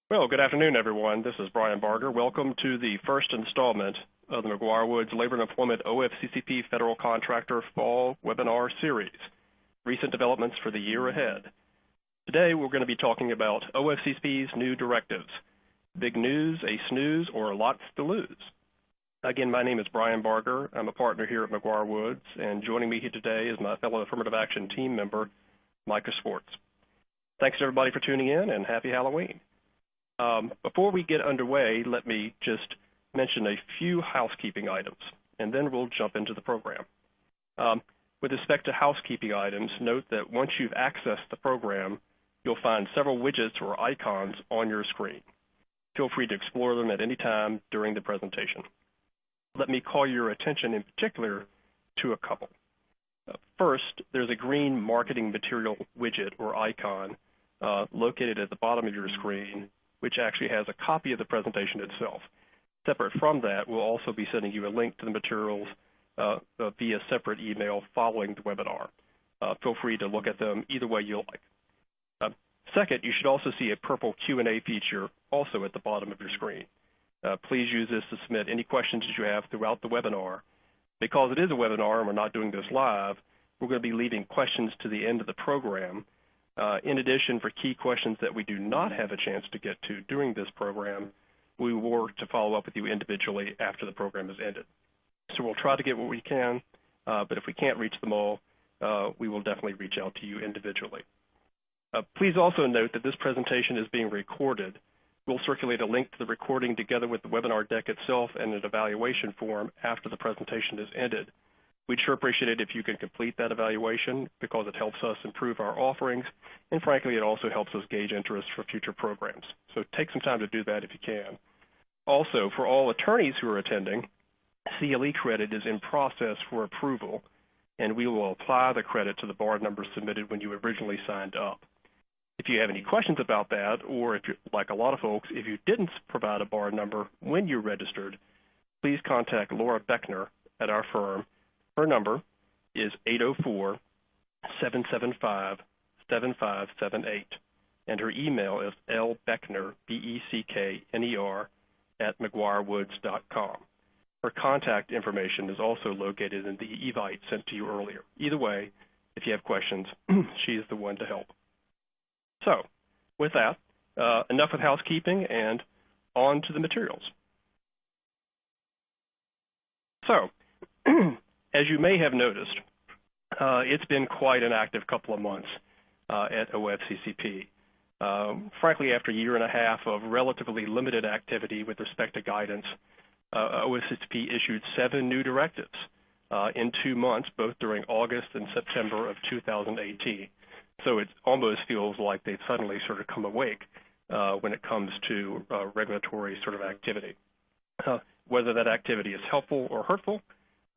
Well, good afternoon, everyone. This is Brian Barger. Welcome to the first installment of the McGuire-Woods Labor and Employment OFCCP Federal Contractor Fall Webinar Series, Recent Developments for the Year Ahead. Today, we're going to be talking about OFCCP's new directives. Big news, a snooze, or lots to lose. Again, my name is Brian Barger. I'm a partner here at McGuire-Woods, and joining me here today is my fellow Affirmative Action team member, Micah Swartz. Thanks, everybody, for tuning in, and happy Halloween. Before we get underway, let me just mention a few housekeeping items, and then we'll jump into the program. With respect to housekeeping items, note that once you've accessed the program, you'll find several widgets or icons on your screen. Feel free to explore them at any time during the presentation. Let me call your attention in particular to a couple. First, there's a green marketing material widget or icon located at the bottom of your screen, which actually has a copy of the presentation itself. Separate from that, we'll also be sending you a link to the materials via separate email following the webinar. Feel free to look at them either way you like. Second, you should also see a purple Q&A feature also at the bottom of your screen. Please use this to submit any questions that you have throughout the webinar. Because it is a webinar and we're not doing this live, we're going to be leaving questions to the end of the program. In addition, for key questions that we do not have a chance to get to during this program, we will work to follow up with you individually after the program is ended. So we'll try to get what we can, but if we can't reach them all, we will definitely reach out to you individually. Please also note that this presentation is being recorded. We'll circulate a link to the recording together with the webinar deck itself and an evaluation form after the presentation is ended. We'd sure appreciate it if you could complete that evaluation because it helps us improve our offerings, and frankly, it also helps us gauge interest for future programs. So take some time to do that if you can. Also, for all attorneys who are attending, CLE credit is in process for approval, and we will apply the credit to the bar number submitted when you originally signed up. If you have any questions about that, or if you're like a lot of folks, if you didn't provide a bar number when you registered, please contact Laura Beckner at our firm. Her number is 804-775-7578, and her email is lbeckner, B-E-C-K-N-E-R, @mcguirewoods.com. Her contact information is also located in the evite sent to you earlier. Either way, if you have questions, she is the one to help. So, with that, enough with housekeeping and on to the materials. So, as you may have noticed, it's been quite an active couple of months at OFCCP. Frankly, after a year and a half of relatively limited activity with respect to guidance, OFCCP issued 7 new directives in 2 months, both during August and September of 2018. So it almost feels like they've suddenly sort of come awake when it comes to regulatory sort of activity. Whether that activity is helpful or hurtful,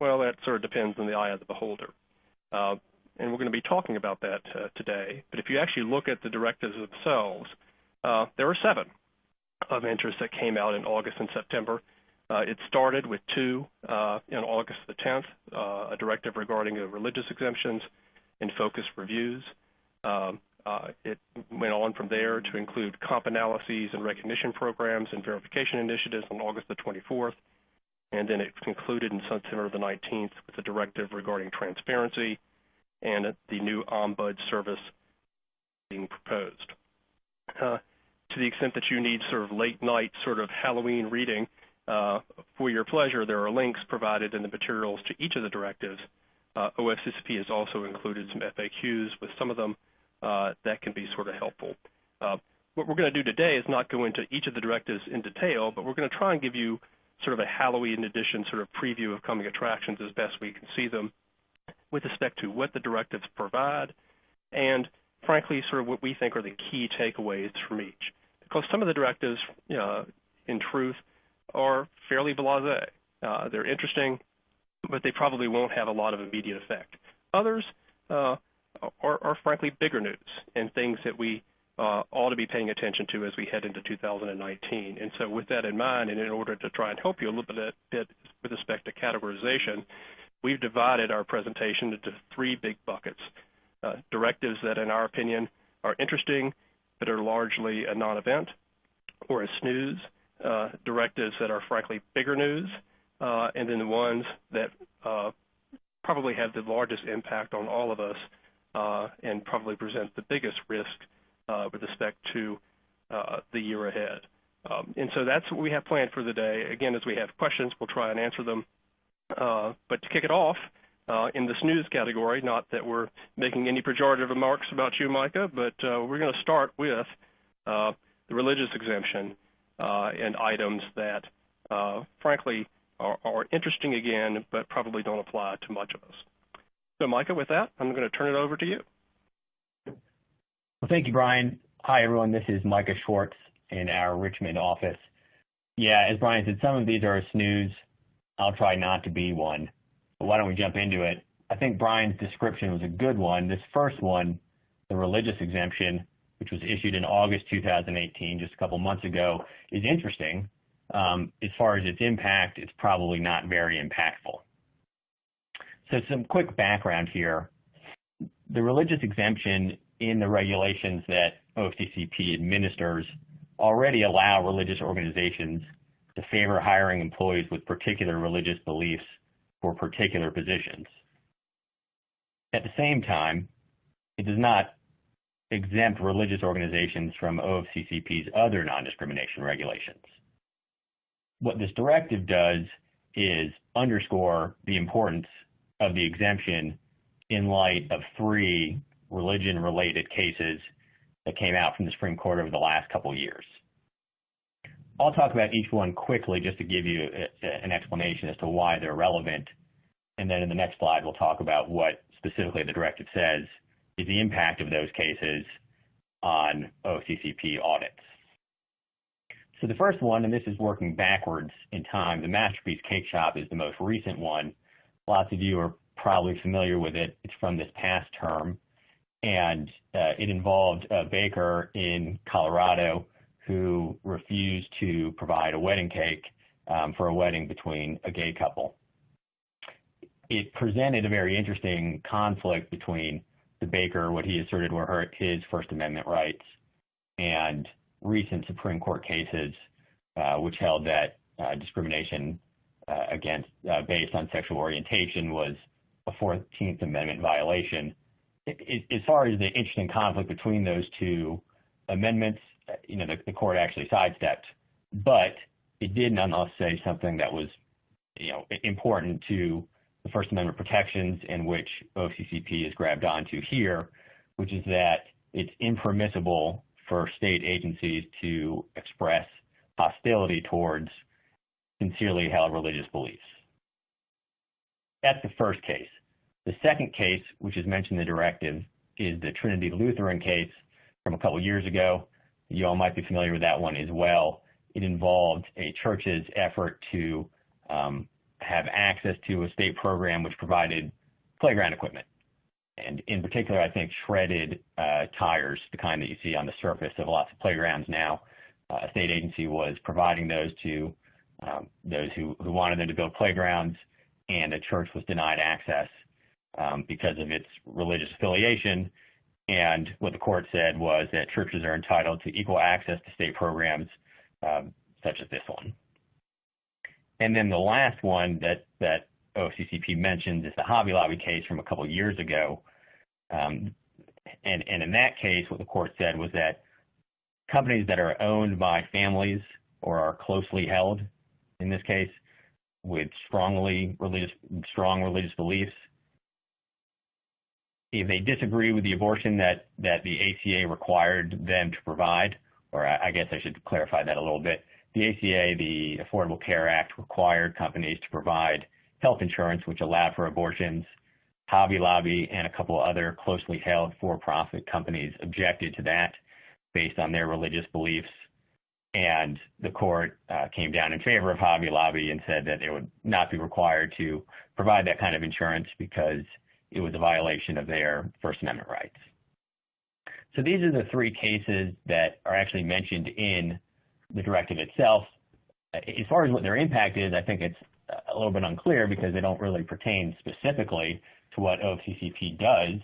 well, that sort of depends on the eye of the beholder. And we're going to be talking about that today. But if you actually look at the directives themselves, there are 7 of interest that came out in August and September. It started with 2 in August the 10th, a directive regarding religious exemptions and focus reviews. It went on from there to include comp analyses and recognition programs and verification initiatives on August the 24th. And then it concluded in September the 19th with a directive regarding transparency and the new Ombud service being proposed. To the extent that you need sort of late night sort of Halloween reading for your pleasure, there are links provided in the materials to each of the directives. OFCCP has also included some FAQs with some of them that can be sort of helpful. What we're going to do today is not go into each of the directives in detail, but we're going to try and give you sort of a Halloween edition sort of preview of coming attractions as best we can see them with respect to what the directives provide and, frankly, sort of what we think are the key takeaways from each. Because some of the directives, in truth, are fairly blasé. They're interesting, but they probably won't have a lot of immediate effect. Others are frankly bigger news and things that we ought to be paying attention to as we head into 2019. And so with that in mind, and in order to try and help you a little bit with respect to categorization, we've divided our presentation into 3 big buckets. Directives that, in our opinion, are interesting but are largely a non-event, or a snooze, directives that are frankly bigger news, and then the ones that probably have the largest impact on all of us and probably present the biggest risk with respect to the year ahead. And so that's what we have planned for the day. Again, as we have questions, we'll try and answer them. But to kick it off, in the snooze category, not that we're making any pejorative remarks about you, Micah, but we're going to start with the religious exemption and items that, frankly, are interesting again, but probably don't apply to much of us. So, Micah, with that, I'm going to turn it over to you. Well, thank you, Brian. Hi, everyone. This is Micah Schwartz in our Richmond office. Yeah, as Brian said, some of these are a snooze. I'll try not to be one. But why don't we jump into it? I think Brian's description was a good one. This first one, the religious exemption, which was issued in August 2018, just a couple months ago, is interesting. As far as its impact, it's probably not very impactful. So some quick background here. The religious exemption in the regulations that OFCCP administers already allow religious organizations to favor hiring employees with particular religious beliefs for particular positions. At the same time, it does not exempt religious organizations from OFCCP's other non-discrimination regulations. What this directive does is underscore the importance of the exemption in light of 3 religion-related cases that came out from the Supreme Court over the last couple years. I'll talk about each one quickly just to give you an explanation as to why they're relevant, and then in the next slide we'll talk about what specifically the directive says is the impact of those cases on OFCCP audits. So the first one, and this is working backwards in time, the Masterpiece Cake Shop is the most recent one. Lots of you are probably familiar with it. It's from this past term, and it involved a baker in Colorado who refused to provide a wedding cake for a wedding between a gay couple. It presented a very interesting conflict between the baker, what he asserted were his First Amendment rights, and recent Supreme Court cases which held that discrimination based on sexual orientation was a 14th Amendment violation. As far as the interesting conflict between those two amendments, the court actually sidestepped, but it did nonetheless say something that was, important to the First Amendment protections, in which OFCCP has grabbed onto here, which is that it's impermissible for state agencies to express hostility towards sincerely held religious beliefs. That's the first case. The second case, which is mentioned in the directive, is the Trinity Lutheran case from a couple years ago. You all might be familiar with that one as well. It involved a church's effort to have access to a state program which provided playground equipment. And in particular, I think shredded tires, the kind that you see on the surface of lots of playgrounds now. A state agency was providing those to those who wanted them to build playgrounds, and the church was denied access because of its religious affiliation. And what the court said was that churches are entitled to equal access to state programs such as this one. And then the last one that OFCCP mentions is the Hobby Lobby case from a couple of years ago. And in that case, what the court said was that companies that are owned by families or are closely held, in this case, with strong religious beliefs, if they disagree with the abortion that the ACA required them to provide, or I guess I should clarify that a little bit, the ACA, the Affordable Care Act, required companies to provide health insurance, which allowed for abortions. Hobby Lobby and a couple other closely held for-profit companies objected to that based on their religious beliefs. And the court came down in favor of Hobby Lobby and said that they would not be required to provide that kind of insurance because it was a violation of their First Amendment rights. So these are the 3 cases that are actually mentioned in the directive itself. As far as what their impact is, I think it's a little bit unclear because they don't really pertain specifically to what OFCCP does,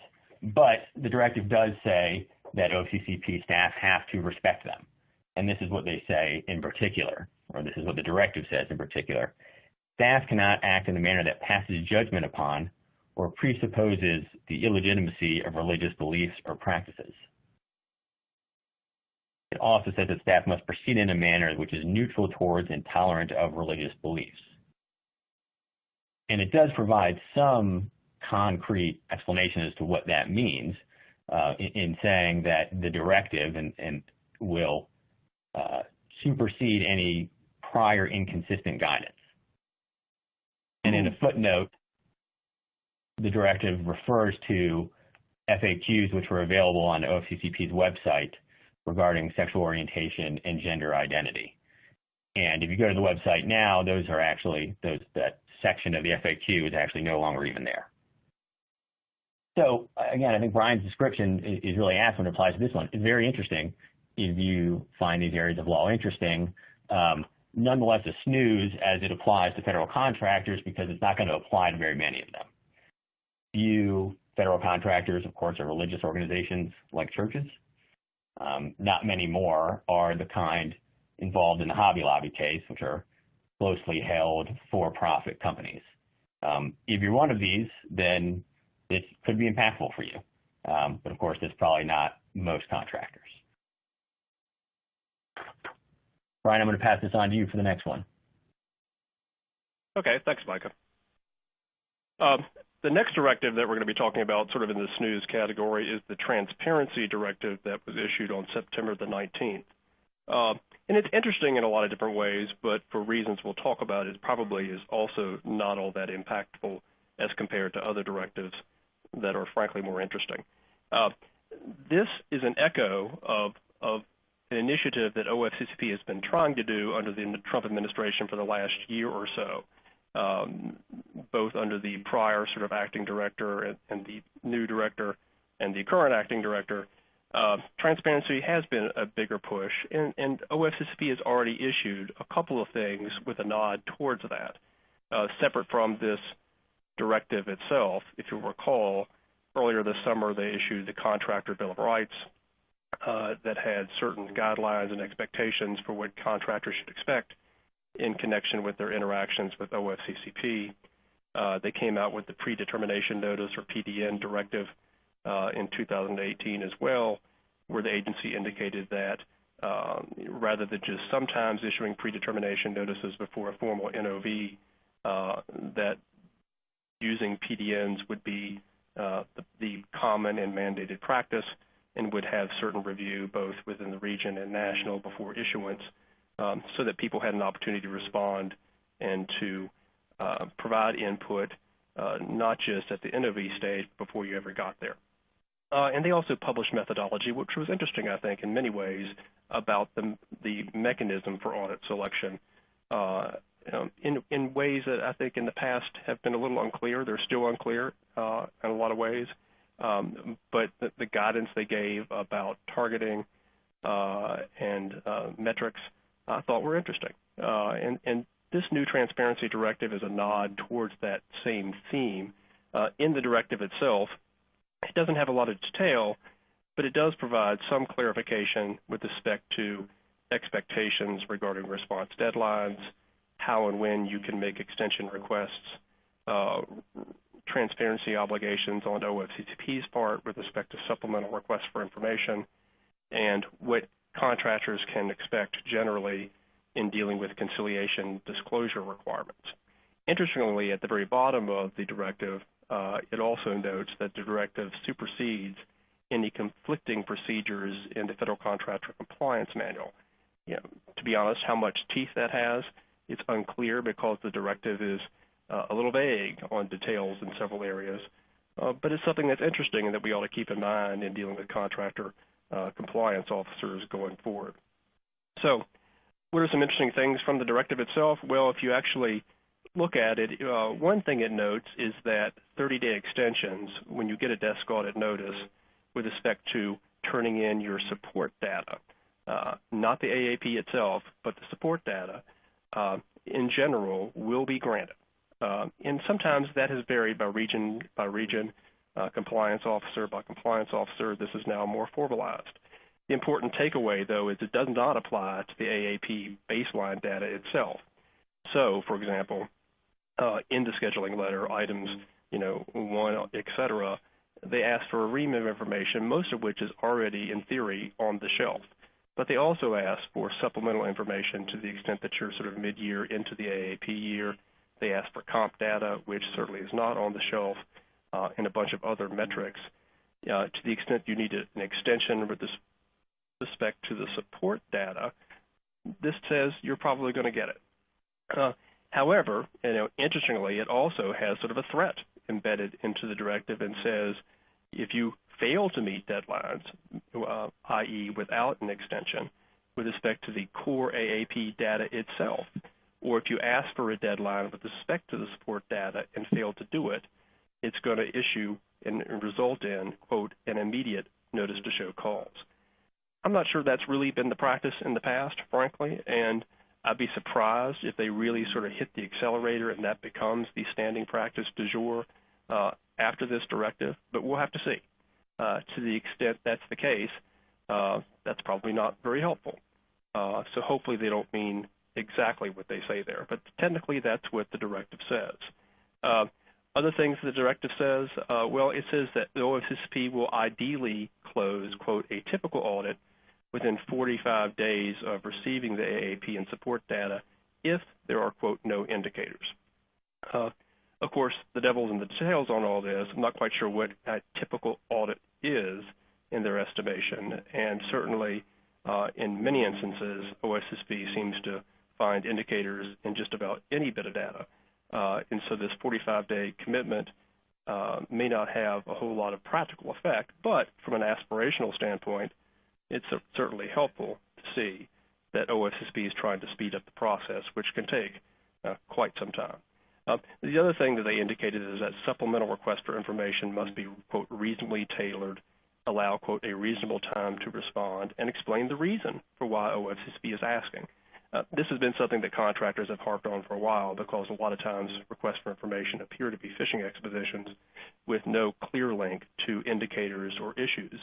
but the directive does say that OFCCP staff have to respect them. and this is what they say in particular, or this is what the directive says in particular. Staff cannot act in a manner that passes judgment upon or presupposes the illegitimacy of religious beliefs or practices. It also says that staff must proceed in a manner which is neutral towards and tolerant of religious beliefs. And it does provide some concrete explanation as to what that means in saying that the directive and will supersede any prior inconsistent guidance. And in a footnote, the directive refers to FAQs which were available on OFCCP's website regarding sexual orientation and gender identity. And if you go to the website now, those are actually, that section of the FAQ is actually no longer even there. So again, I think Brian's description is really apt when it applies to this one. It's very interesting if you find these areas of law interesting. Nonetheless, a snooze as it applies to federal contractors because it's not going to apply to very many of them. Few federal contractors, of course, are religious organizations like churches. Not many more are the kind involved in the Hobby Lobby case, which are closely held for-profit companies. If you're one of these, then it could be impactful for you. But of course, that's probably not most contractors. Brian, I'm going to pass this on to you for the next one. Okay, thanks, Micah. The next directive that we're going to be talking about sort of in the snooze category is the Transparency Directive that was issued on September the 19th. And it's interesting in a lot of different ways, but for reasons we'll talk about, it probably is also not all that impactful as compared to other directives that are frankly more interesting. This is an echo of an initiative that OFCCP has been trying to do under the Trump administration for the last year or so, both under the prior sort of acting director and the new director and the current acting director. Transparency has been a bigger push, and OFCCP has already issued a couple of things with a nod towards that. Separate from this directive itself, if you'll recall, earlier this summer they issued the Contractor Bill of Rights that had certain guidelines and expectations for what contractors should expect in connection with their interactions with OFCCP. They came out with the Predetermination Notice, or PDN directive, in 2018 as well, where the agency indicated that rather than just sometimes issuing predetermination notices before a formal NOV, that using PDNs would be the common and mandated practice and would have certain review both within the region and national before issuance, so that people had an opportunity to respond and to provide input, not just at the NOV stage before you ever got there. And they also published methodology, which was interesting, I think, in many ways, about the mechanism for audit selection in ways that I think in the past have been a little unclear. They're still unclear in a lot of ways. But the guidance they gave about targeting and metrics I thought were interesting. And this new transparency directive is a nod towards that same theme. In the directive itself, it doesn't have a lot of detail, but it does provide some clarification with respect to expectations regarding response deadlines, how and when you can make extension requests, transparency obligations on OFCCP's part with respect to supplemental requests for information, and what contractors can expect generally in dealing with conciliation disclosure requirements. Interestingly, at the very bottom of the directive, it also notes that the directive supersedes any conflicting procedures in the Federal Contractor Compliance Manual. To be honest, how much teeth that has, it's unclear because the directive is a little vague on details in several areas. But it's something that's interesting and that we ought to keep in mind in dealing with contractor compliance officers going forward. So what are some interesting things from the directive itself? Well, if you actually look at it, one thing it notes is that 30-day extensions, when you get a desk audit notice with respect to turning in your support data, not the AAP itself, but the support data, in general, will be granted. And sometimes that has varied by region, compliance officer by compliance officer. This is now more formalized. The important takeaway, though, is it does not apply to the AAP baseline data itself. So, for example, in the scheduling letter, items 1, etc., they ask for a ream of information, most of which is already, in theory, on the shelf. But they also ask for supplemental information to the extent that you're sort of mid-year into the AAP year. They ask for comp data, which certainly is not on the shelf, and a bunch of other metrics. To the extent you need an extension with respect to the support data, this says you're probably going to get it. However, interestingly, it also has sort of a threat embedded into the directive and says if you fail to meet deadlines, i.e. without an extension, with respect to the core AAP data itself, or if you ask for a deadline with respect to the support data and fail to do it, it's going to issue and result in, quote, an immediate notice to show cause. I'm not sure that's really been the practice in the past, frankly, and I'd be surprised if they really sort of hit the accelerator and that becomes the standing practice du jour after this directive, but we'll have to see. To the extent that's the case, that's probably not very helpful. So hopefully they don't mean exactly what they say there, but technically that's what the directive says. Other things the directive says, well, it says that the OFCCP will ideally close, quote, a typical audit within 45 days of receiving the AAP and support data if there are, quote, no indicators. Of course, the devil's in the details on all this. I'm not quite sure what a typical audit is in their estimation, and certainly in many instances, OFCCP seems to find indicators in just about any bit of data. And so this 45-day commitment may not have a whole lot of practical effect, but from an aspirational standpoint, it's certainly helpful to see that OFCCP is trying to speed up the process, which can take quite some time. The other thing that they indicated is that supplemental requests for information must be, quote, reasonably tailored, allow, quote, a reasonable time to respond, and explain the reason for why OFCCP is asking. This has been something that contractors have harped on for a while because a lot of times requests for information appear to be fishing expeditions with no clear link to indicators or issues.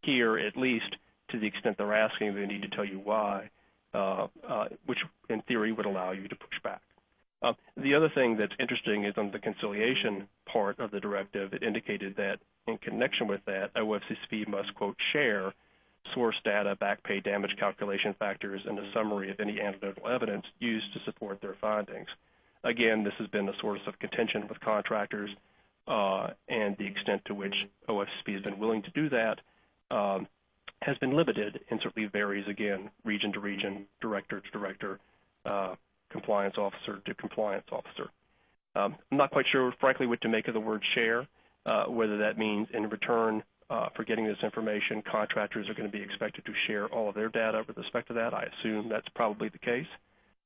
Here, at least to the extent they're asking, they need to tell you why, which in theory would allow you to push back. The other thing that's interesting is on the conciliation part of the directive, it indicated that in connection with that, OFCCP must, quote, share source data, back pay damage calculation factors, and a summary of any anecdotal evidence used to support their findings. Again, this has been a source of contention with contractors, and the extent to which OFCCP has been willing to do that has been limited and certainly varies, again, region to region, director to director, compliance officer to compliance officer. I'm not quite sure, frankly, what to make of the word share, whether that means in return for getting this information, contractors are going to be expected to share all of their data with respect to that. I assume that's probably the case.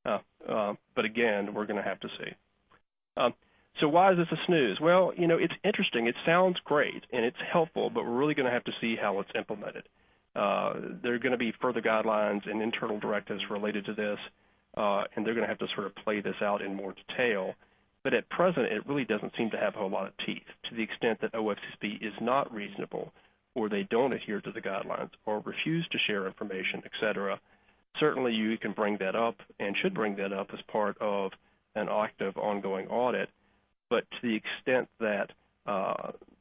But again, we're going to have to see. So why is this a snooze? Well, it's interesting. It sounds great, and it's helpful, but we're really going to have to see how it's implemented. There are going to be further guidelines and internal directives related to this, and they're going to have to sort of play this out in more detail. But at present, it really doesn't seem to have a whole lot of teeth to the extent that OFCCP is not reasonable, or they don't adhere to the guidelines, or refuse to share information, et cetera. Certainly you can bring that up and should bring that up as part of an active ongoing audit. But to the extent that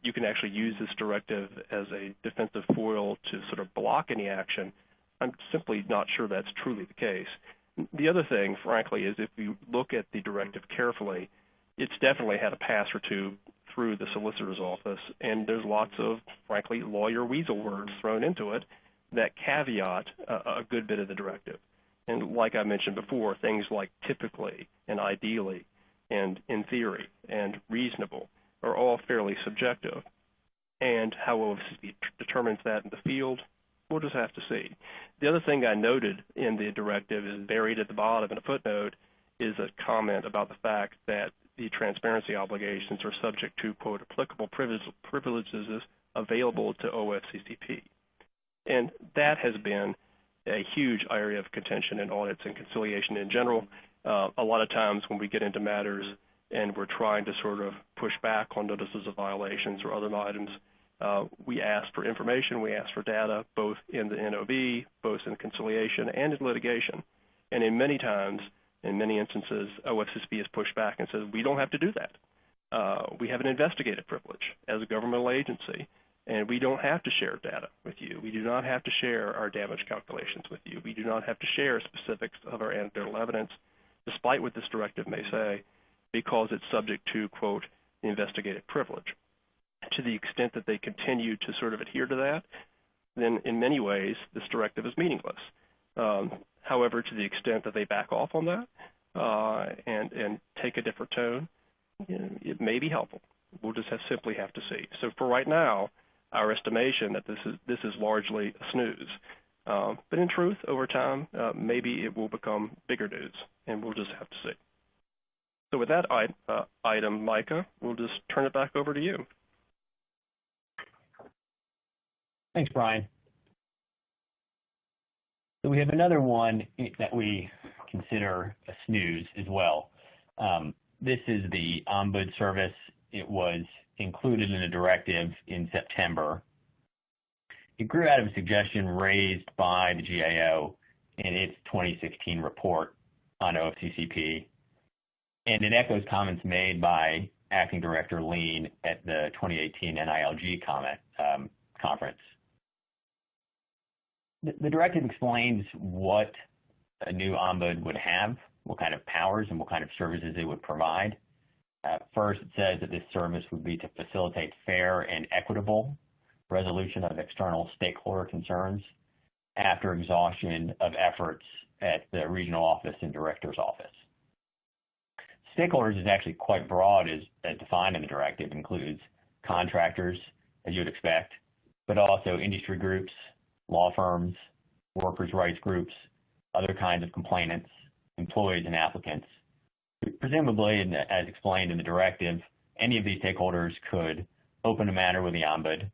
you can actually use this directive as a defensive foil to sort of block any action, I'm simply not sure that's truly the case. The other thing, frankly, is if you look at the directive carefully, it's definitely had a pass or two through the solicitor's office, and there's lots of, frankly, lawyer weasel words thrown into it that caveat a good bit of the directive. And like I mentioned before, things like typically and ideally and in theory and reasonable are all fairly subjective. And how OFCCP determines that in the field, we'll just have to see. The other thing I noted in the directive is buried at the bottom in a footnote is a comment about the fact that the transparency obligations are subject to, quote, applicable privileges available to OFCCP. And that has been a huge area of contention in audits and conciliation in general. A lot of times when we get into matters and we're trying to sort of push back on notices of violations or other items, We ask for information, we ask for data, both in the NOV, both in conciliation and in litigation. And in many times, in many instances, OFCCP has pushed back and says, we don't have to do that. We have an investigative privilege as a governmental agency, and we don't have to share data with you. We do not have to share our damage calculations with you. We do not have to share specifics of our anecdotal evidence, despite what this directive may say, because it's subject to, quote, the investigative privilege. To the extent that they continue to sort of adhere to that, then in many ways this directive is meaningless. However, to the extent that they back off on that and take a different tone, it may be helpful. We'll just simply have to see. So for right now, our estimation that this is largely a snooze. But in truth, over time, maybe it will become bigger news, and we'll just have to see. So with that item, Micah, we'll just turn it back over to you. Thanks, Brian. So we have another one that we consider a snooze as well. This is the Ombud service. It was included in a directive in September. It grew out of a suggestion raised by the GAO in its 2016 report on OFCCP, and it echoes comments made by Acting Director Lean at the 2018 NILG conference. The directive explains what a new Ombud would have, what kind of powers and what kind of services it would provide. First, it says that this service would be to facilitate fair and equitable resolution of external stakeholder concerns after exhaustion of efforts at the regional office and director's office. Stakeholders is actually quite broad as defined in the directive. It includes contractors, as you would expect, but also industry groups, law firms, workers' rights groups, other kinds of complainants, employees and applicants. Presumably, and as explained in the directive, any of these stakeholders could open a matter with the Ombud,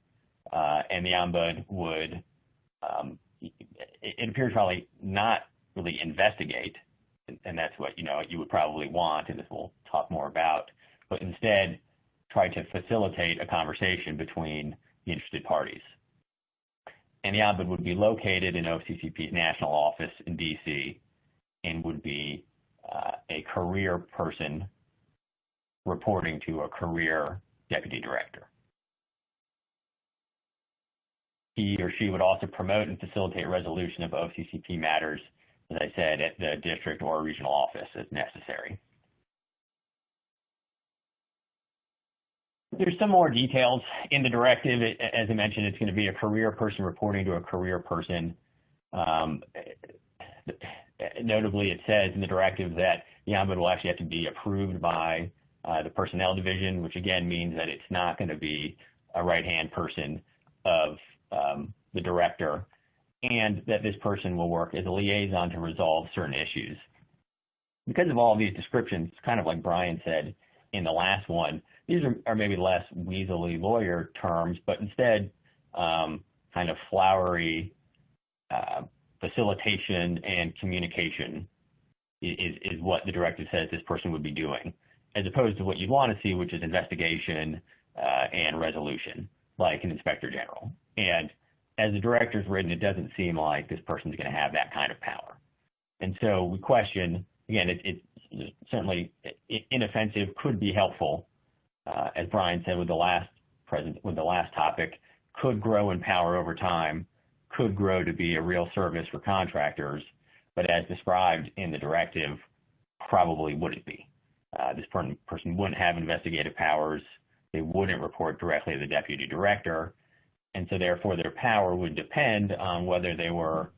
and the Ombud would, it appears probably not really investigate, and that's what you would probably want, and this we'll talk more about, but instead try to facilitate a conversation between the interested parties. And the Ombud would be located in OFCCP's national office in DC and would be a career person reporting to a career deputy director. He or she would also promote and facilitate resolution of OFCCP matters, as I said, at the district or regional office as necessary. There's some more details in the directive. As I mentioned, it's going to be a career person reporting to a career person. Notably, it says in the directive that the Ombud will actually have to be approved by the personnel division, which again means that it's not going to be a right-hand person of the director, and that this person will work as a liaison to resolve certain issues. Because of all of these descriptions, it's kind of like Brian said in the last one, these are maybe less weaselly lawyer terms, but instead kind of flowery facilitation and communication is what the directive says this person would be doing, as opposed to what you want to see, which is investigation and resolution, like an inspector general. And as the director's written, it doesn't seem like this person's going to have that kind of power. And so we question, again, it's certainly inoffensive, could be helpful, as Brian said with the last topic, could grow in power over time, could grow to be a real service for contractors, but as described in the directive, probably wouldn't be. This person wouldn't have investigative powers. They wouldn't report directly to the deputy director, and so therefore their power would depend on whether they were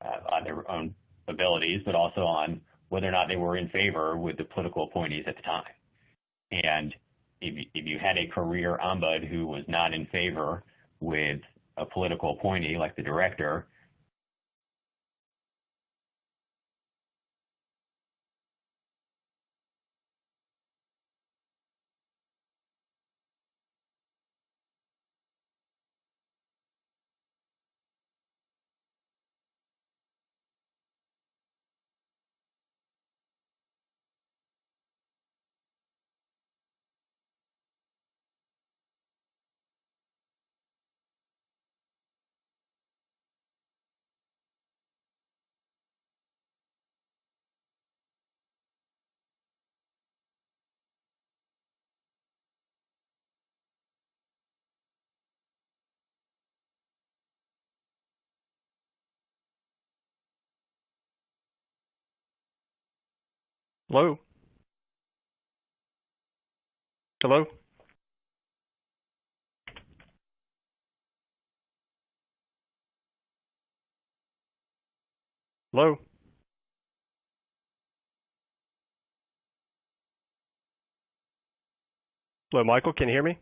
on their own abilities, but also on whether or not they were in favor with the political appointees at the time. And if you had a career Ombud who was not in favor with a political appointee like the director, Hello? Hello? Hello? Hello, Michael, can you hear me?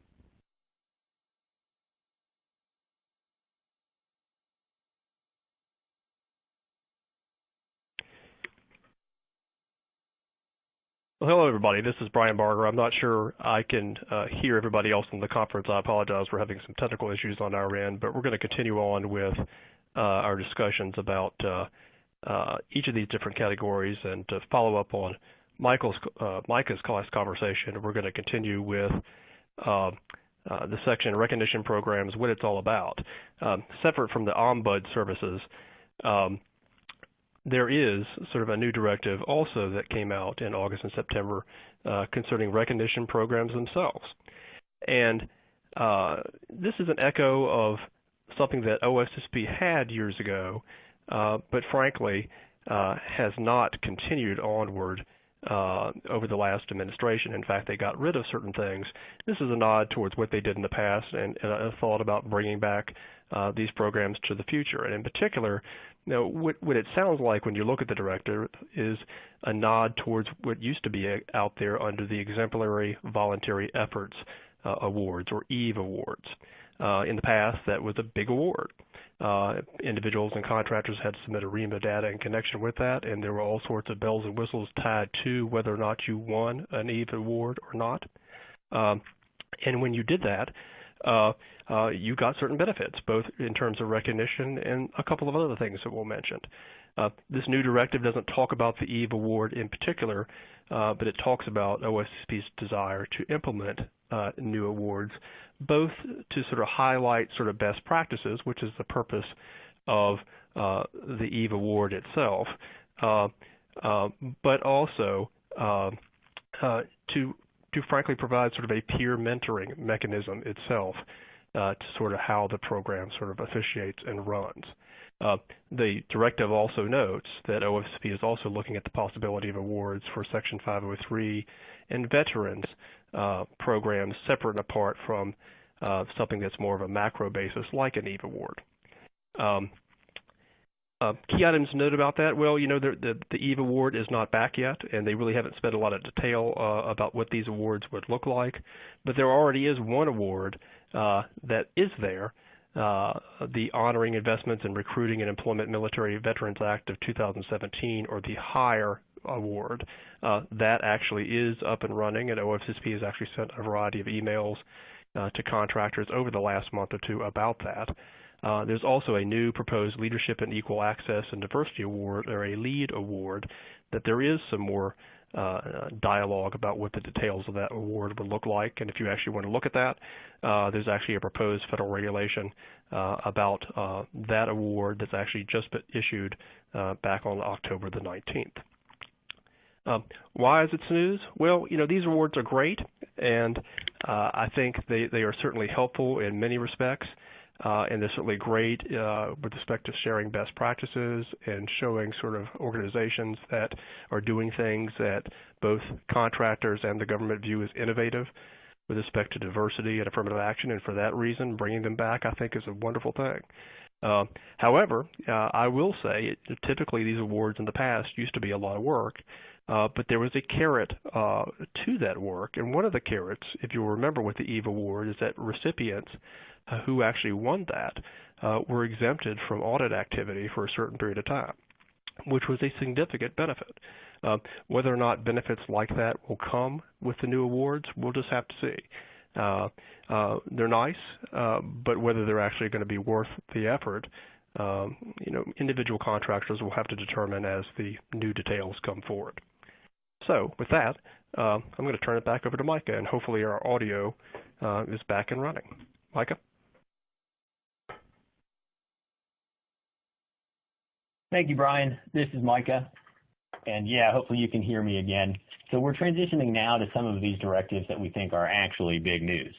Well, hello, everybody. This is Brian Barger. I'm not sure I can hear everybody else in the conference. I apologize. We're having some technical issues on our end, but we're going to continue on with our discussions about each of these different categories. And to follow up on Micah's class conversation, we're going to continue with the section recognition programs, what it's all about. Separate from the Ombud services, there is sort of a new directive also that came out in August and September concerning recognition programs themselves. And this is an echo of something that OFCCP had years ago, but frankly has not continued onward over the last administration. In fact, they got rid of certain things. This is a nod towards what they did in the past and a thought about bringing back these programs to the future. And in particular, what it sounds like when you look at the directive is a nod towards what used to be out there under the Exemplary Voluntary Efforts awards, or EVE awards. In the past, that was a big award. Individuals and contractors had to submit ARIMA data in connection with that, and there were all sorts of bells and whistles tied to whether or not you won an EVE award or not. And when you did that, you got certain benefits, both in terms of recognition and a couple of other things that we'll mention. This new directive doesn't talk about the EVE award in particular, but it talks about OFCCP's desire to implement new awards, both to sort of highlight sort of best practices, which is the purpose of the EVE award itself, but also to frankly provide sort of a peer mentoring mechanism itself to sort of how the program sort of officiates and runs. The directive also notes that OFCCP is also looking at the possibility of awards for Section 503 and veterans programs separate and apart from something that's more of a macro basis like an EVE award. Key items to note about that, well, the EVE award is not back yet, and they really haven't spent a lot of detail about what these awards would look like, but there already is one award that is there, the Honoring Investments in Recruiting and Employment Military Veterans Act of 2017, or the HIRE award. That actually is up and running, and OFCCP has actually sent a variety of emails to contractors over the last month or two about that. There's also a new proposed Leadership and Equal Access and Diversity Award, or a LEAD award, that there is some more dialogue about what the details of that award would look like. And if you actually want to look at that, there's actually a proposed federal regulation about that award that's actually just been issued back on October the 19th. Why is it Snooze? Well, these awards are great, and I think they are certainly helpful in many respects. And they're certainly great with respect to sharing best practices and showing sort of organizations that are doing things that both contractors and the government view as innovative with respect to diversity and affirmative action. And for that reason, bringing them back, I think, is a wonderful thing. However, I will say, typically these awards in the past used to be a lot of work, but there was a carrot to that work. And one of the carrots, if you'll remember with the EVE award, is that recipients who actually won that were exempted from audit activity for a certain period of time, which was a significant benefit. Whether or not benefits like that will come with the new awards, we'll just have to see. They're nice, but whether they're actually going to be worth the effort, individual contractors will have to determine as the new details come forward. So with that, I'm going to turn it back over to Micah, and hopefully our audio is back and running. Micah? Thank you, Brian. This is Micah. And yeah, hopefully you can hear me again. So we're transitioning now to some of these directives that we think are actually big news.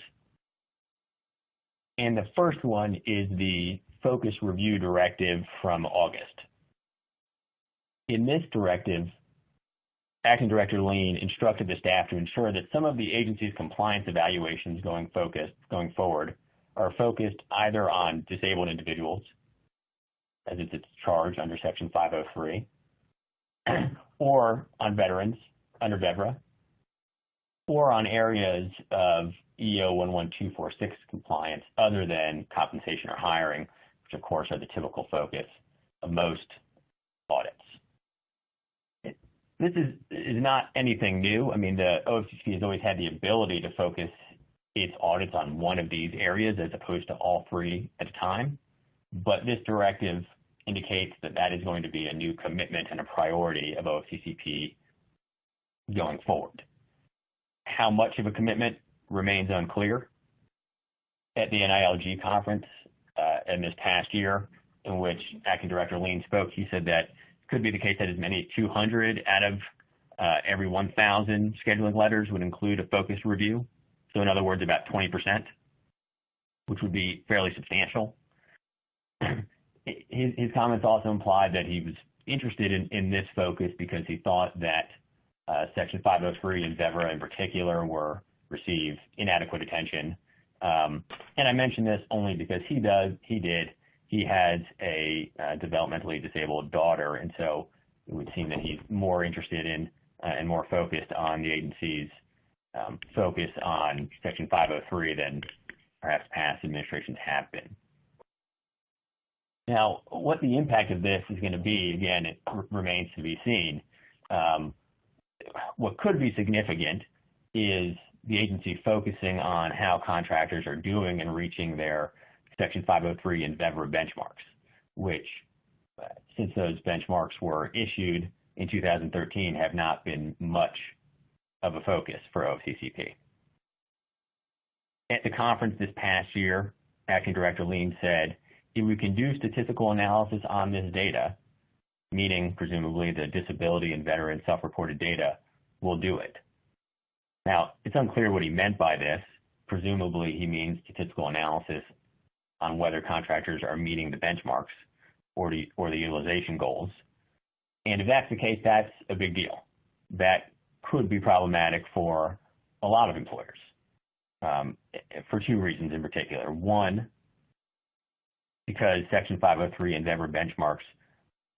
And the first one is the Focus Review Directive from August. In this directive, Acting Director Lean instructed the staff to ensure that some of the agency's compliance evaluations going forward are focused either on disabled individuals, as it's its charge under Section 503, or on veterans under VEVRA, or on areas of EO 11246 compliance other than compensation or hiring, which of course are the typical focus of most audits. This is not anything new. I mean, the OFCCP has always had the ability to focus its audits on one of these areas as opposed to all three at a time. But this directive indicates that that is going to be a new commitment and a priority of OFCCP going forward. How much of a commitment remains unclear. At the NILG conference in this past year, in which Acting Director Lean spoke, he said that it could be the case that as many as 200 out of every 1,000 scheduling letters would include a focused review. So in other words, about 20%, which would be fairly substantial. His comments also implied that he was interested in this focus because he thought that Section 503 and VEVRA in particular received inadequate attention. And I mention this only because he has a developmentally disabled daughter, and so it would seem that he's more interested in and more focused on the agency's focus on Section 503 than perhaps past administrations have been. Now, what the impact of this is going to be, again, it remains to be seen. What could be significant is the agency focusing on how contractors are doing in reaching their Section 503 and VEVRA benchmarks, which, since those benchmarks were issued in 2013, have not been much of a focus for OFCCP. At the conference this past year, Acting Director Lean said, if we can do statistical analysis on this data, meaning presumably the disability and veteran self-reported data, we'll do it. Now, it's unclear what he meant by this. Presumably, he means statistical analysis on whether contractors are meeting the benchmarks or the utilization goals. And if that's the case, that's a big deal. That could be problematic for a lot of employers for two reasons in particular. One, because Section 503 and VEVRA benchmarks,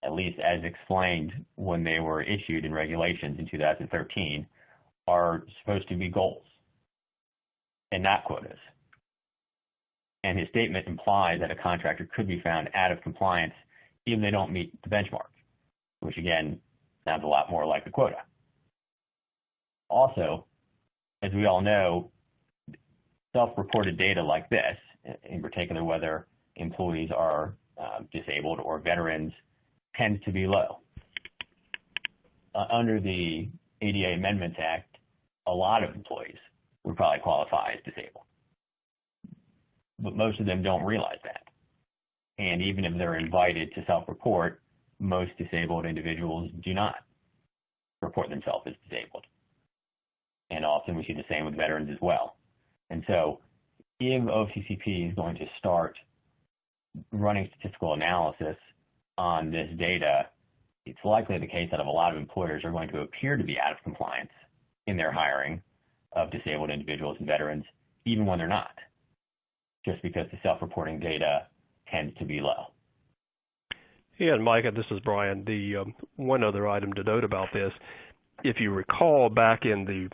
at least as explained when they were issued in regulations in 2013, are supposed to be goals and not quotas. And his statement implies that a contractor could be found out of compliance even if they don't meet the benchmark, which again sounds a lot more like a quota. Also, as we all know, self-reported data like this, in particular whether employees are disabled or veterans, tends to be low. Under the ADA Amendments Act, a lot of employees would probably qualify as disabled. But most of them don't realize that. And even if they're invited to self-report, most disabled individuals do not report themselves as disabled. And often we see the same with veterans as well. And so if OFCCP is going to start running statistical analysis on this data, it's likely the case that a lot of employers are going to appear to be out of compliance in their hiring of disabled individuals and veterans, even when they're not, just because the self-reporting data tends to be low. Yeah, and Micah, this is Brian. The one other item to note about this, if you recall back in the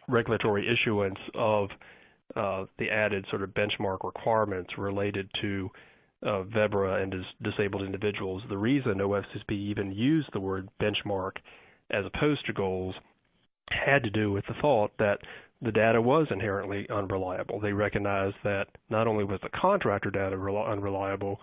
regulatory issuance of the added sort of benchmark requirements related to VEVRA and disabled individuals, the reason OFCCP even used the word benchmark as opposed to goals had to do with the thought that the data was inherently unreliable. They recognized that not only was the contractor data unreliable,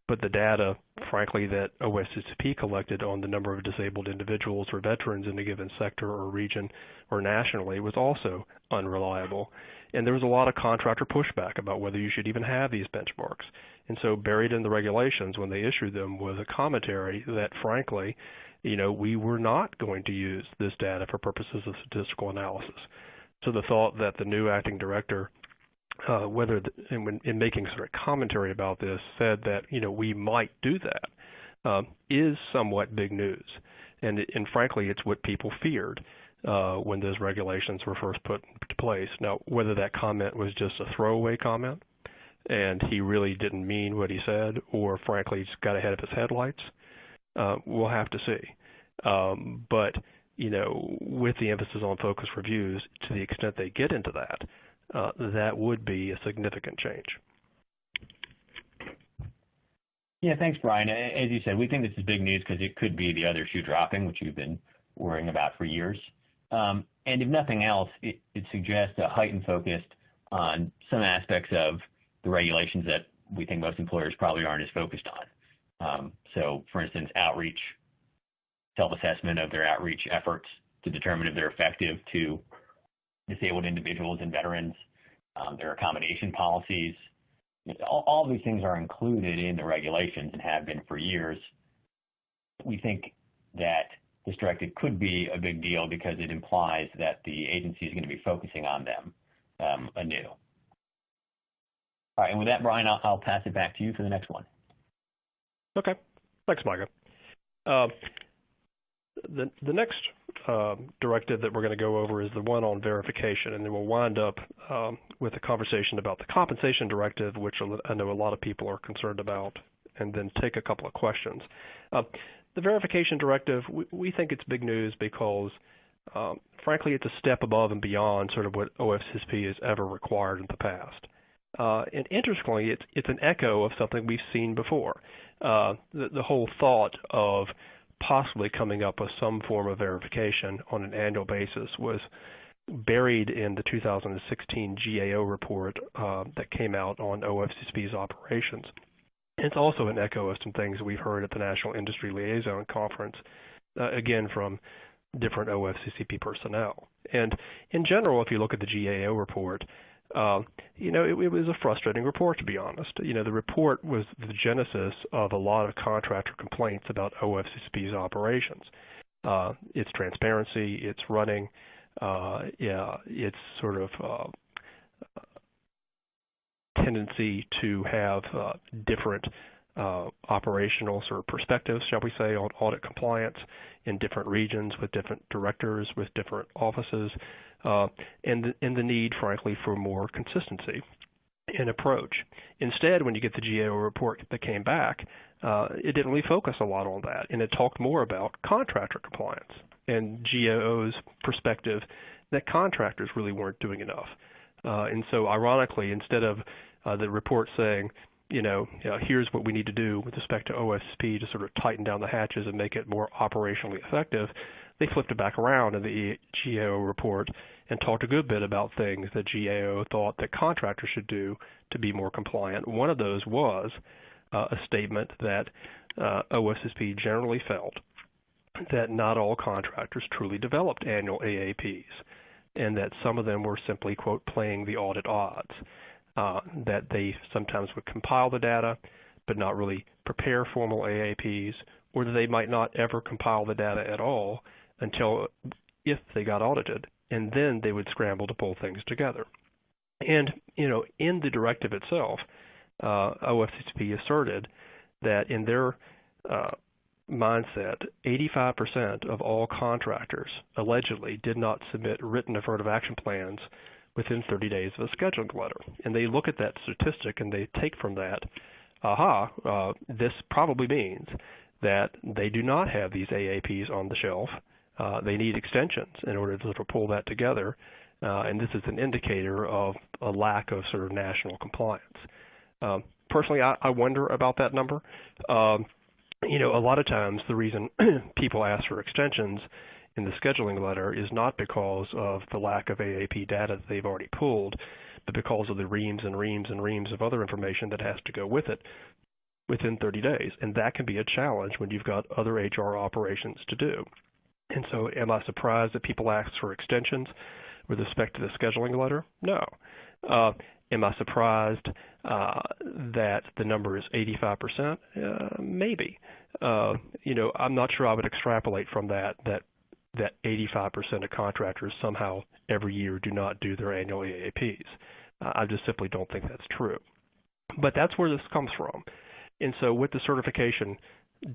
but the data, frankly, that OFCCP collected on the number of disabled individuals or veterans in a given sector or region or nationally was also unreliable. And there was a lot of contractor pushback about whether you should even have these benchmarks. And so buried in the regulations when they issued them was a commentary that, frankly, we were not going to use this data for purposes of statistical analysis. So the thought that the new acting director, in making sort of commentary about this, said that we might do that, is somewhat big news. And frankly, it's what people feared when those regulations were first put into place. Now, whether that comment was just a throwaway comment and he really didn't mean what he said, or frankly, he just got ahead of his headlights, we'll have to see. But with the emphasis on focus reviews, to the extent they get into that, that would be a significant change. Yeah, thanks, Brian. As you said, we think this is big news because it could be the other shoe dropping, which you've been worrying about for years. And if nothing else, it suggests a heightened focus on some aspects of the regulations that we think most employers probably aren't as focused on. So, for instance, outreach, self-assessment of their outreach efforts to determine if they're effective to disabled individuals and veterans, their accommodation policies. All these things are included in the regulations and have been for years. We think that this directive could be a big deal because it implies that the agency is going to be focusing on them anew. All right, and with that, Brian, I'll pass it back to you for the next one. Okay. Thanks, Micah. The next directive that we're going to go over is the one on verification, and then we'll wind up with a conversation about the compensation directive, which I know a lot of people are concerned about, and then take a couple of questions. The verification directive, we think it's big news because, frankly, it's a step above and beyond sort of what OFCCP has ever required in the past. And interestingly, it's an echo of something we've seen before. The whole thought of possibly coming up with some form of verification on an annual basis was buried in the 2016 GAO report that came out on OFCCP's operations. It's also an echo of some things we've heard at the National Industry Liaison Conference, again from different OFCCP personnel. And in general, if you look at the GAO report, it was a frustrating report, to be honest. The report was the genesis of a lot of contractor complaints about OFCCP's operations. Its transparency, its running, its sort of tendency to have different operational sort of perspectives, shall we say, on audit compliance in different regions with different directors, with different offices, and the need, frankly, for more consistency in approach. Instead, when you get the GAO report that came back, it didn't really focus a lot on that, and it talked more about contractor compliance and GAO's perspective that contractors really weren't doing enough. And so, ironically, instead of the report saying, here's what we need to do with respect to OFCCP to sort of tighten down the hatches and make it more operationally effective, they flipped it back around in the GAO report and talked a good bit about things that GAO thought that contractors should do to be more compliant. One of those was a statement that OFCCP generally felt that not all contractors truly developed annual AAPs, and that some of them were simply, quote, playing the audit odds, that they sometimes would compile the data but not really prepare formal AAPs, or that they might not ever compile the data at all until if they got audited, and then they would scramble to pull things together. And, in the directive itself, OFCCP asserted that in their mindset, 85% of all contractors allegedly did not submit written affirmative action plans within 30 days of a scheduling letter. And they look at that statistic and they take from that, this probably means that they do not have these AAPs on the shelf. They need extensions in order to sort of pull that together. And this is an indicator of a lack of sort of national compliance. Personally, I wonder about that number. A lot of times the reason people ask for extensions in the scheduling letter is not because of the lack of AAP data that they've already pulled, but because of the reams and reams and reams of other information that has to go with it within 30 days. And that can be a challenge when you've got other HR operations to do. And so am I surprised that people ask for extensions with respect to the scheduling letter? No. Am I surprised that the number is 85%? Maybe. I'm not sure I would extrapolate from that 85% of contractors somehow every year do not do their annual AAPs. I just simply don't think that's true. But that's where this comes from. And so with the certification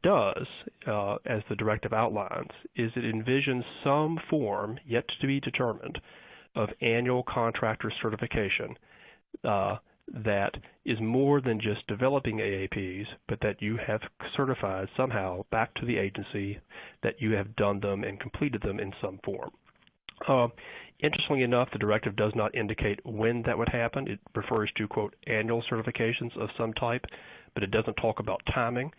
does, as the directive outlines, is it envisions some form, yet to be determined, of annual contractor certification that is more than just developing AAPs, but that you have certified somehow back to the agency that you have done them and completed them in some form. Interestingly enough, the directive does not indicate when that would happen. It refers to, quote, annual certifications of some type, but it doesn't talk about timing.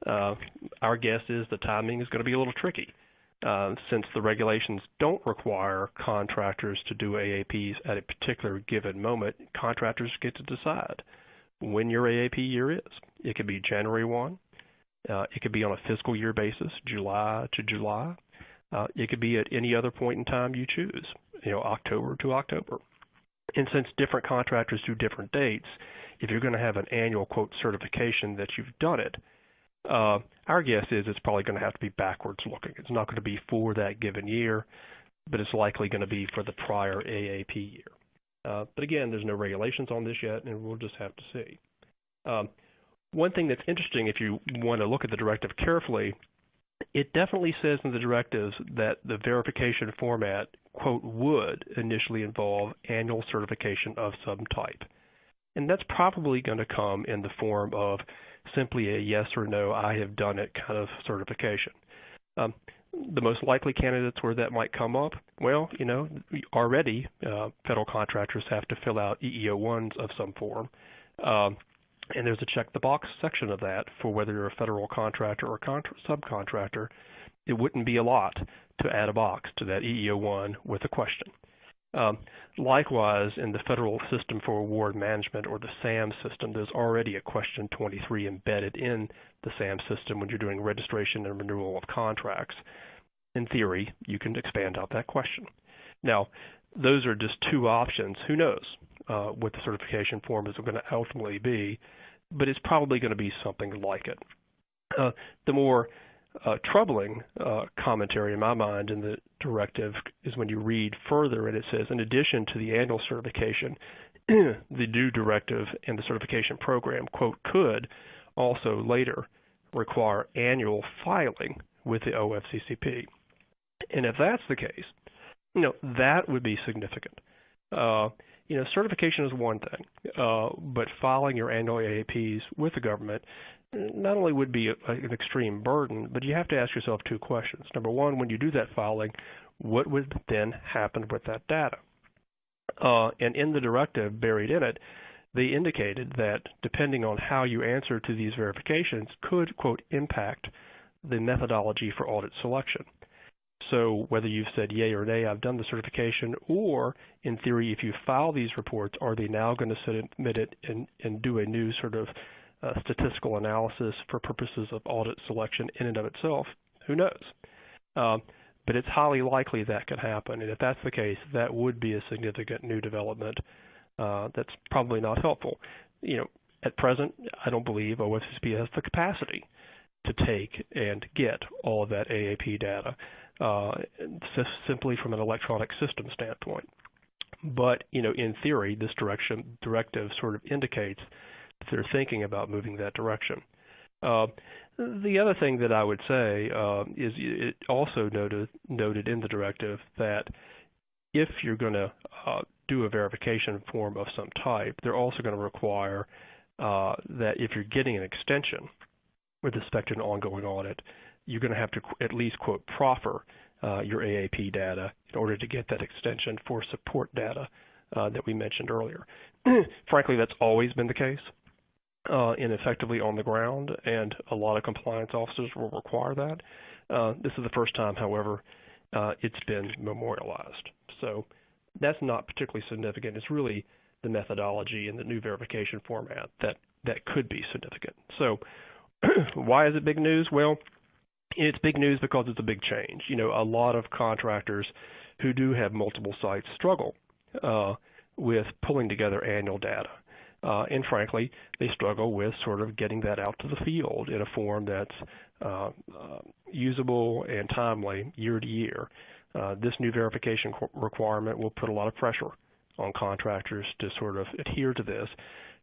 Our guess is the timing is going to be a little tricky. Since the regulations don't require contractors to do AAPs at a particular given moment, contractors get to decide when your AAP year is. It could be January 1. It could be on a fiscal year basis, July to July. It could be at any other point in time you choose, October to October. And since different contractors do different dates, if you're going to have an annual, quote, certification that you've done it, our guess is it's probably going to have to be backwards looking. It's not going to be for that given year, but it's likely going to be for the prior AAP year. But again, there's no regulations on this yet, and we'll just have to see. One thing that's interesting, if you want to look at the directive carefully, it definitely says in the directives that the verification format, quote, would initially involve annual certification of some type. And that's probably going to come in the form of simply a yes or no, I have done it kind of certification. The most likely candidates where that might come up, well, already federal contractors have to fill out EEO-1s of some form. And there's a check the box section of that for whether you're a federal contractor or subcontractor. It wouldn't be a lot to add a box to that EEO-1 with a question. Likewise, in the Federal System for Award Management, or the SAM system, there's already a question 23 embedded in the SAM system when you're doing registration and renewal of contracts. In theory, you can expand out that question. Now, those are just two options. Who knows what the certification form is going to ultimately be, but it's probably going to be something like it. The more troubling commentary in my mind in the directive is when you read further and it says, in addition to the annual certification, the new directive and the certification program, quote, could also later require annual filing with the OFCCP. And if that's the case, that would be significant. Certification is one thing, but filing your annual AAPs with the government not only would be an extreme burden, but you have to ask yourself two questions. Number one, when you do that filing, what would then happen with that data? And in the directive, buried in it, they indicated that depending on how you answer to these verifications could, quote, impact the methodology for audit selection. So whether you've said yay or nay, I've done the certification, or in theory, if you file these reports, are they now going to submit it and do a new sort of statistical analysis for purposes of audit selection in and of itself? Who knows? But it's highly likely that could happen. And if that's the case, that would be a significant new development that's probably not helpful. At present, I don't believe OFCCP has the capacity to take and get all of that AAP data simply from an electronic system standpoint. But, in theory, this directive sort of indicates that they're thinking about moving that direction. The other thing that I would say is it also noted in the directive that if you're going to do a verification form of some type, they're also going to require that if you're getting an extension with respect to an ongoing audit, you're going to have to at least, quote, proffer your AAP data in order to get that extension for support data that we mentioned earlier. Frankly, that's always been the case and effectively on the ground, and a lot of compliance officers will require that. This is the first time, however, it's been memorialized. So that's not particularly significant. It's really the methodology and the new verification format that could be significant. So why is it big news? Well, it's big news because it's a big change. A lot of contractors who do have multiple sites struggle with pulling together annual data. And frankly, they struggle with sort of getting that out to the field in a form that's usable and timely year to year. This new verification requirement will put a lot of pressure on contractors to sort of adhere to this.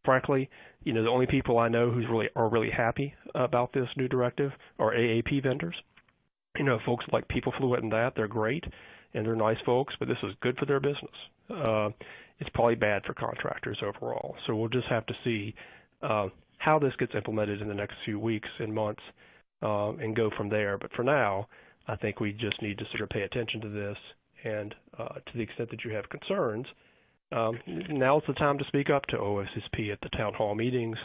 Frankly, the only people I know who are really happy about this new directive are AAP vendors. Folks like People Fluent and they're great, and they're nice folks, but this is good for their business. It's probably bad for contractors overall. So we'll just have to see how this gets implemented in the next few weeks and months and go from there. But for now, I think we just need to sort of pay attention to this, and to the extent that you have concerns, now's the time to speak up to OFCCP at the town hall meetings,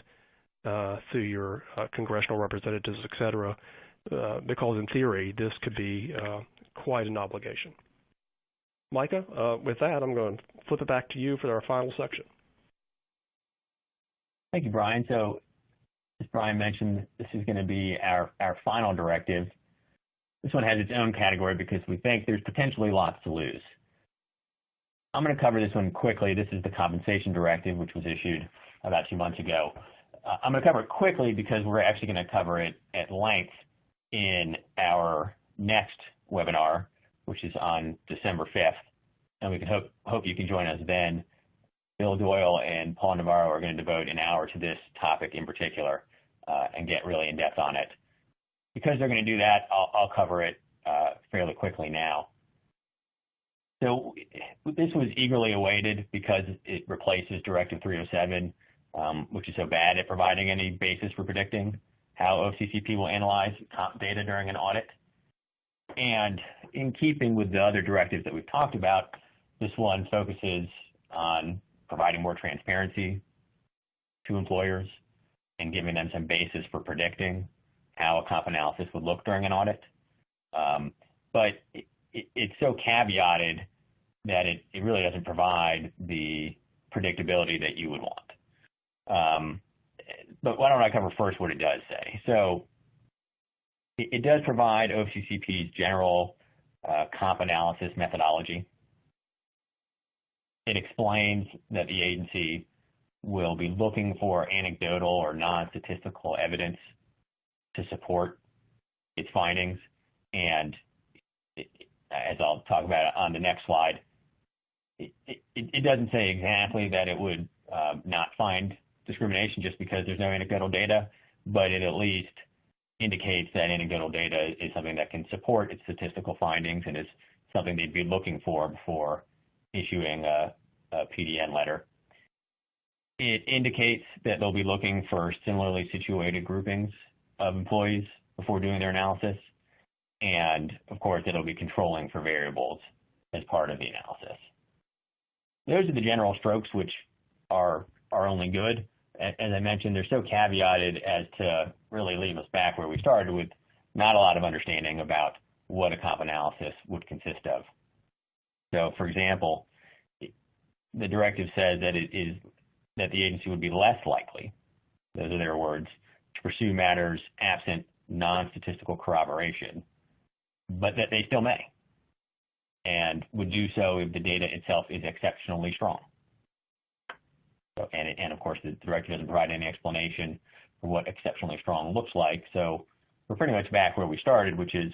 through your congressional representatives, et cetera, because in theory, this could be quite an obligation. Micah, with that, I'm going to flip it back to you for our final section. Thank you, Brian. So as Brian mentioned, this is going to be our final directive. This one has its own category because we think there's potentially lots to lose. I'm going to cover this one quickly. This is the compensation directive, which was issued about 2 months ago. I'm going to cover it quickly because we're actually going to cover it at length in our next webinar, which is on December 5th. And we can hope you can join us then. Bill Doyle and Paul Navarro are going to devote an hour to this topic in particular and get really in depth on it. Because they're going to do that, I'll cover it fairly quickly now. So this was eagerly awaited because it replaces Directive 307, which is so bad at providing any basis for predicting how OFCCP will analyze comp data during an audit. And in keeping with the other directives that we've talked about, this one focuses on providing more transparency to employers and giving them some basis for predicting how a comp analysis would look during an audit. But it's so caveated that it really doesn't provide the predictability that you would want. But why don't I cover first what it does say? So it does provide OFCCP's general comp analysis methodology. It explains that the agency will be looking for anecdotal or non-statistical evidence to support its findings. And as I'll talk about on the next slide, it doesn't say exactly that it would not find discrimination just because there's no anecdotal data, but it at least indicates that anecdotal data is something that can support its statistical findings and is something they'd be looking for before issuing a PDN letter. It indicates that they'll be looking for similarly situated groupings of employees before doing their analysis. And of course, it'll be controlling for variables as part of the analysis. Those are the general strokes, which are only good. As I mentioned, they're so caveated as to really leave us back where we started with not a lot of understanding about what a comp analysis would consist of. So, for example, the directive says that that the agency would be less likely, those are their words, to pursue matters absent non-statistical corroboration, but that they still may, and would do so if the data itself is exceptionally strong. So, and of course, the directive doesn't provide any explanation for what exceptionally strong looks like. So we're pretty much back where we started, which is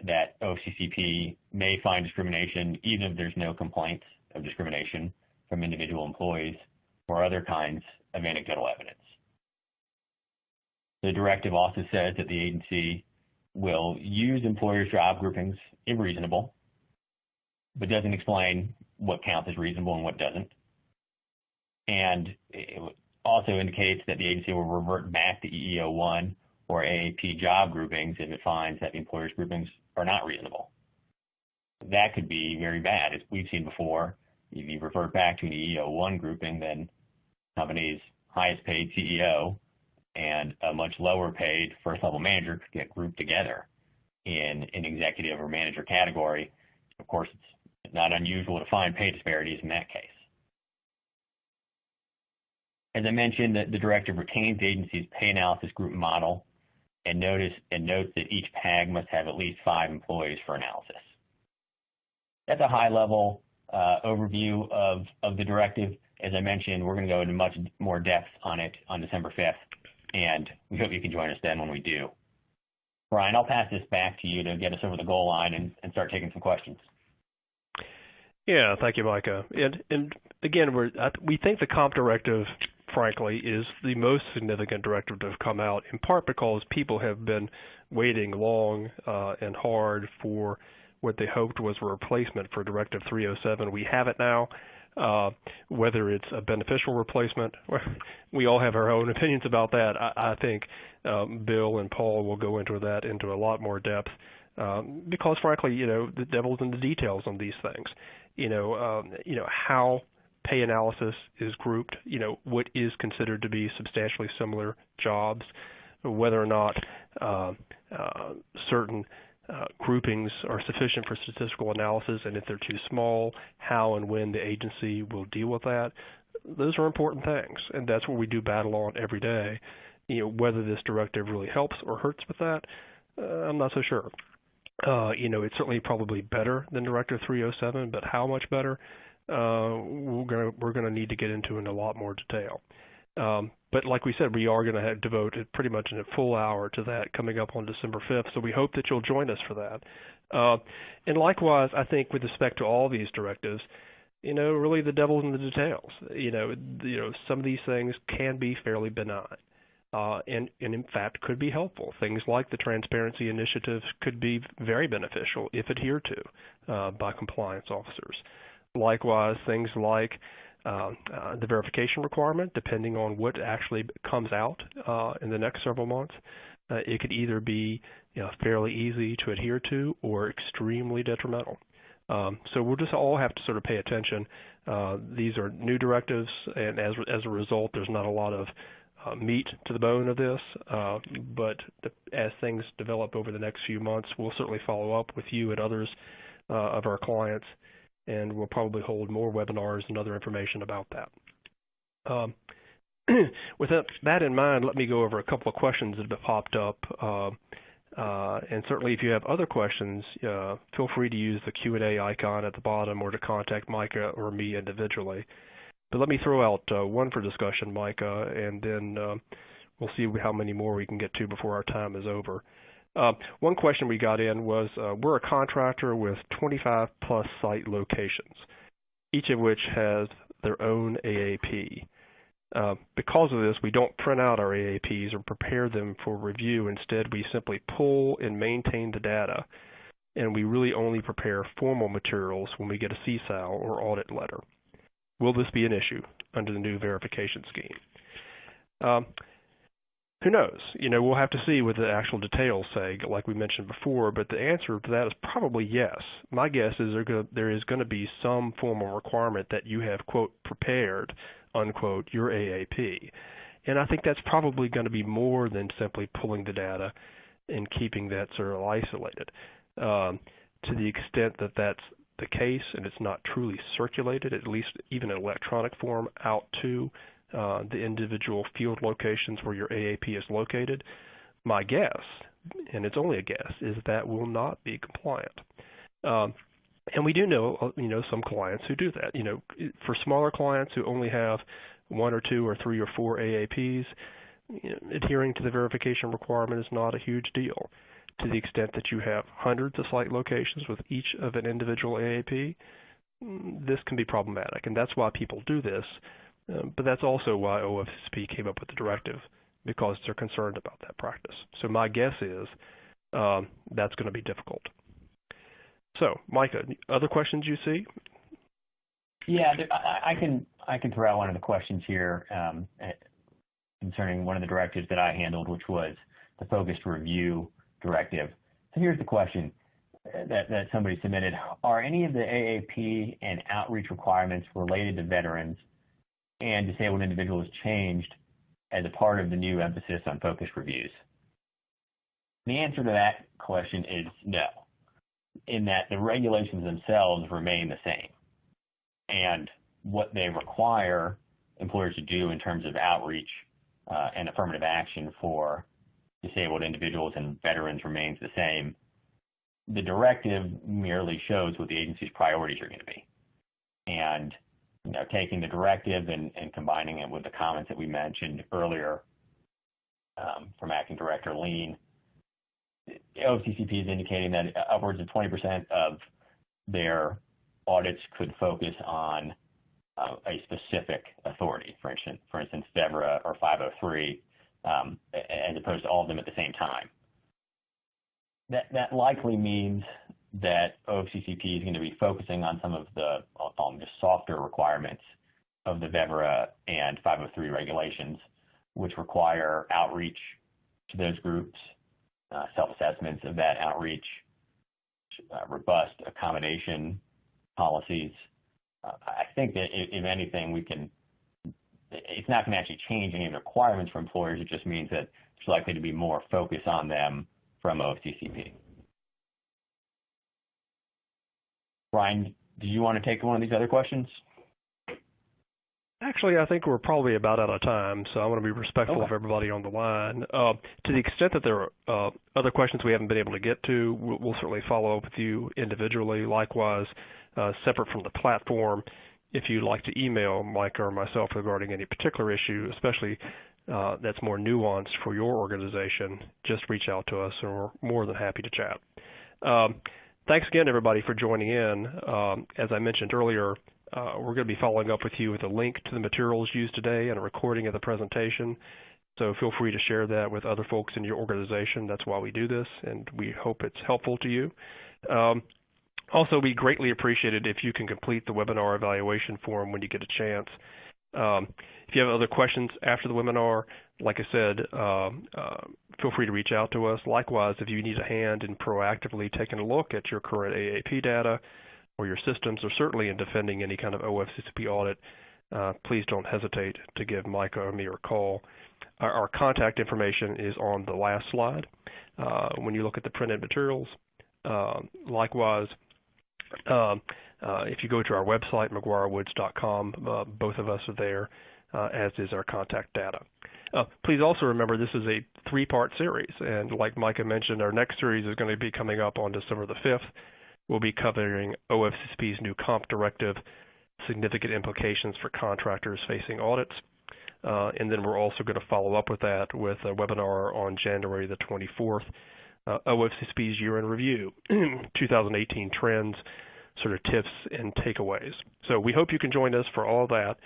that OFCCP may find discrimination even if there's no complaints of discrimination from individual employees or other kinds of anecdotal evidence. The directive also says that the agency will use employers' job groupings if reasonable, but doesn't explain what counts as reasonable and what doesn't. And it also indicates that the agency will revert back to EEO1 or AAP job groupings if it finds that the employer's groupings are not reasonable. That could be very bad. As we've seen before, if you revert back to an EEO1 grouping, then company's highest paid CEO and a much lower paid first level manager could get grouped together in an executive or manager category. Of course, it's not unusual to find pay disparities in that case. As I mentioned, the directive retains the agency's pay analysis group model and notes that each PAG must have at least 5 employees for analysis. That's a high-level overview of the directive. As I mentioned, we're going to go into much more depth on it on December 5th, and we hope you can join us then when we do. Brian, I'll pass this back to you to get us over the goal line and start taking some questions. Yeah, thank you, Micah. And again, we think the comp directive, frankly, is the most significant directive to have come out, in part because people have been waiting long and hard for what they hoped was a replacement for Directive 307. We have it now. Whether it's a beneficial replacement, we all have our own opinions about that. I think Bill and Paul will go into that into a lot more depth because, frankly, the devil's in the details on these things. How pay analysis is grouped, what is considered to be substantially similar jobs, whether or not certain groupings are sufficient for statistical analysis, and if they're too small, how and when the agency will deal with that. Those are important things, and that's what we do battle on every day. Whether this directive really helps or hurts with that, I'm not so sure. It's certainly probably better than Directive 307, but how much better? We're gonna need to get into in a lot more detail. But like we said, we are going to devote pretty much a full hour to that coming up on December 5th, so we hope that you'll join us for that. And likewise, I think with respect to all these directives, really the devil's in the details. Some of these things can be fairly benign. And in fact could be helpful. Things like the transparency initiatives could be very beneficial if adhered to by compliance officers. Likewise, things like the verification requirement, depending on what actually comes out in the next several months, it could either be fairly easy to adhere to or extremely detrimental. So we'll just all have to sort of pay attention. These are new directives, and as a result, there's not a lot of meat to the bone of this, but as things develop over the next few months, we'll certainly follow up with you and others of our clients, and we'll probably hold more webinars and other information about that. With that in mind, let me go over a couple of questions that have popped up. And certainly if you have other questions, feel free to use the Q&A icon at the bottom or to contact Micah or me individually. But let me throw out one for discussion, Micah, and then we'll see how many more we can get to before our time is over. One question we got in was, we're a contractor with 25 plus site locations, each of which has their own AAP. Because of this, we don't print out our AAPs or prepare them for review. Instead, we simply pull and maintain the data, and we really only prepare formal materials when we get a CSAL or audit letter. Will this be an issue under the new verification scheme? Who knows? We'll have to see what the actual details say, like we mentioned before, but the answer to that is probably yes. My guess is there is going to be some formal requirement that you have, quote, prepared, unquote, your AAP. And I think that's probably going to be more than simply pulling the data and keeping that sort of isolated. To the extent that that's the case and it's not truly circulated, at least even in electronic form, out to the individual field locations where your AAP is located, my guess, and it's only a guess, is that will not be compliant. And we do know, some clients who do that. For smaller clients who only have 1 or 2 or 3 or 4 AAPs, adhering to the verification requirement is not a huge deal. To the extent that you have hundreds of site locations with each of an individual AAP, this can be problematic, and that's why people do this. But that's also why OFCCP came up with the directive, because they're concerned about that practice. So my guess is that's going to be difficult. So, Micah, other questions you see? Yeah, I can throw out one of the questions here concerning one of the directives that I handled, which was the focused review directive. So here's the question that somebody submitted. Are any of the AAP and outreach requirements related to veterans and disabled individuals changed as a part of the new emphasis on focused reviews? The answer to that question is no, in that the regulations themselves remain the same. And what they require employers to do in terms of outreach and affirmative action for disabled individuals and veterans remains the same. The directive merely shows what the agency's priorities are going to be. And taking the directive and combining it with the comments that we mentioned earlier from Acting Director Lean, OFCCP is indicating that upwards of 20% of their audits could focus on a specific authority, for instance, FEVRA or 503, as opposed to all of them at the same time. That likely means that OFCCP is going to be focusing on some of the, I'll call them, just softer requirements of the FEVRA and 503 regulations, which require outreach to those groups, self-assessments of that outreach, robust accommodation policies. I think that if anything, it's not going to actually change any of the requirements for employers. It just means that there's likely to be more focus on them from OFCCP. Brian, do you want to take one of these other questions? Actually, I think we're probably about out of time, so I want to be respectful of everybody on the line. To the extent that there are other questions we haven't been able to get to, we'll certainly follow up with you individually. Likewise, separate from the platform, if you'd like to email Mike or myself regarding any particular issue, especially that's more nuanced for your organization, just reach out to us, and we're more than happy to chat. Thanks again, everybody, for joining in. As I mentioned earlier, we're going to be following up with you with a link to the materials used today and a recording of the presentation. So feel free to share that with other folks in your organization. That's why we do this, and we hope it's helpful to you. Also, we greatly appreciate it if you can complete the webinar evaluation form when you get a chance. If you have other questions after the webinar, like I said, feel free to reach out to us. Likewise, if you need a hand in proactively taking a look at your current AAP data or your systems, or certainly in defending any kind of OFCCP audit, please don't hesitate to give Micah or me a call. Our contact information is on the last slide when you look at the printed materials. Likewise, if you go to our website, mcguirewoods.com, both of us are there, as is our contact data. Please also remember this is a 3-part series, and like Micah mentioned, our next series is going to be coming up on December the 5th. We'll be covering OFCCP's new comp directive, significant implications for contractors facing audits. And then we're also going to follow up with that with a webinar on January the 24th, OFCCP's year-end review, 2018 trends, sort of tips and takeaways. So we hope you can join us for all that.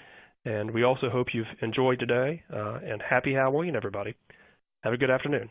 And we also hope you've enjoyed today, and happy Halloween, everybody. Have a good afternoon.